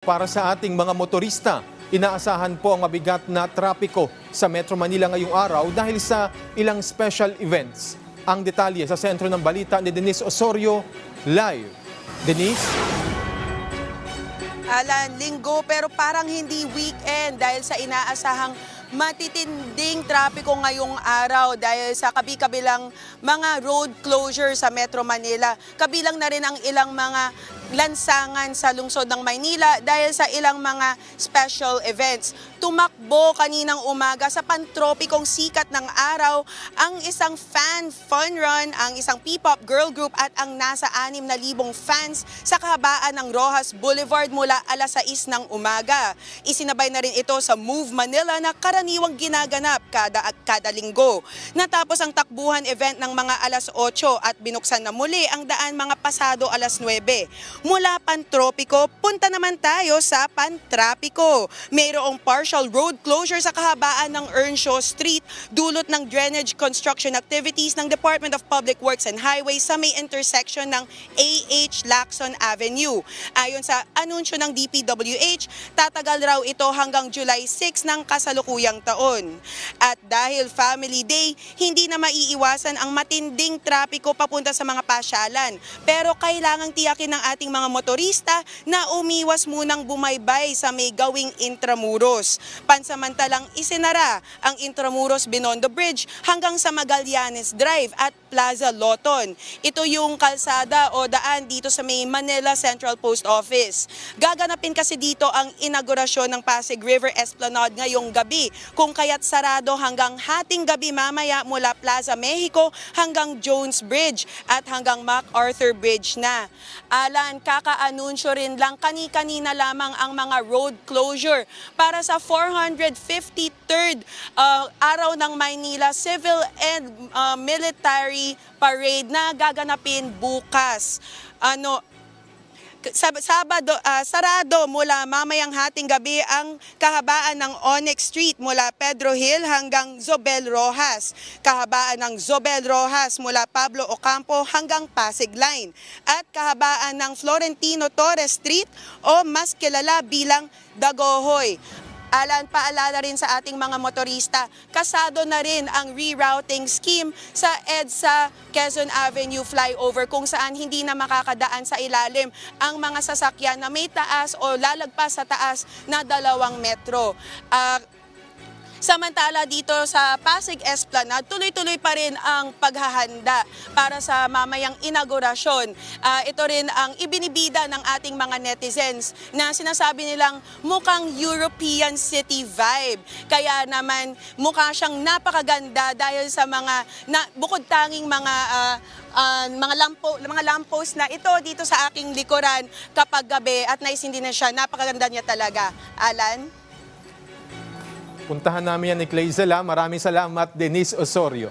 Para sa ating mga motorista, inaasahan po ang mabigat na trapiko sa Metro Manila ngayong araw dahil sa ilang special events. Ang detalye sa sentro ng balita ni Denise Osorio, live. Denise? Alan, linggo pero parang hindi weekend dahil sa inaasahang matitinding trapiko ngayong araw dahil sa kabi-kabilang mga road closure sa Metro Manila. Kabilang na rin ang ilang mga lansangan sa lungsod ng Maynila dahil sa ilang mga special events. Tumakbo kaninang umaga sa pantropikong sikat ng araw ang isang fun run, ang isang P-pop girl group at ang nasa 6,000 fans sa kahabaan ng Rojas Boulevard mula alas 6 ng umaga. Isinabay na rin ito sa Move Manila na karaniwang ginaganap kada linggo. Natapos ang takbuhan event ng mga alas 8 at binuksan na muli ang daan mga pasado alas 9. Mula pantropiko, punta naman tayo sa pantrapiko. Mayroong partial road closure sa kahabaan ng Earnshaw Street, dulot ng drainage construction activities ng Department of Public Works and Highways sa may intersection ng A.H. Lacson Avenue. Ayon sa anunsyo ng DPWH, tatagal raw ito hanggang July 6 ng kasalukuyang taon. At dahil Family Day, hindi na maiiwasan ang matinding trapiko papunta sa mga pasyalan. Pero kailangang tiyakin ng ating mga motorista na umiwas munang bumaybay sa may gawing Intramuros. Pansamantalang isinara ang Intramuros Binondo Bridge hanggang sa Magallanes Drive at Plaza Loton. Ito yung kalsada o daan dito sa may Manila Central Post Office. Gaganapin kasi dito ang inaugurasyon ng Pasig River Esplanade ngayong gabi, kung kaya't sarado hanggang hating gabi mamaya mula Plaza Mexico hanggang Jones Bridge at hanggang MacArthur Bridge na. Alan, kakaanunsyo rin lang kani-kanina lamang ang mga road closure para sa 453rd araw ng Maynila Civil and Military Parade na gaganapin bukas. Sarado mula mamayang hating gabi ang kahabaan ng Onyx Street mula Pedro Hill hanggang Zobel Rojas. Kahabaan ng Zobel Rojas mula Pablo Ocampo hanggang Pasig Line. At kahabaan ng Florentino Torres Street o mas kilala bilang Dagohoy. Alan, paalala rin sa ating mga motorista, kasado na rin ang rerouting scheme sa EDSA Quezon Avenue flyover kung saan hindi na makakadaan sa ilalim ang mga sasakyan na may taas o lalagpas sa taas na 2 metro. Samantala dito sa Pasig Esplanade, tuloy-tuloy pa rin ang paghahanda para sa mamayang inaugurasyon. Ito rin ang ibinibida ng ating mga netizens na sinasabi nilang mukhang European city vibe. Kaya naman mukha siyang napakaganda dahil sa mga bukod tanging mga lamppost na ito dito sa aking likuran kapag gabi at naisindi na siya. Napakaganda niya talaga. Alan? Puntahan namin yan ni Clay Zela. Maraming salamat, Denise Osorio.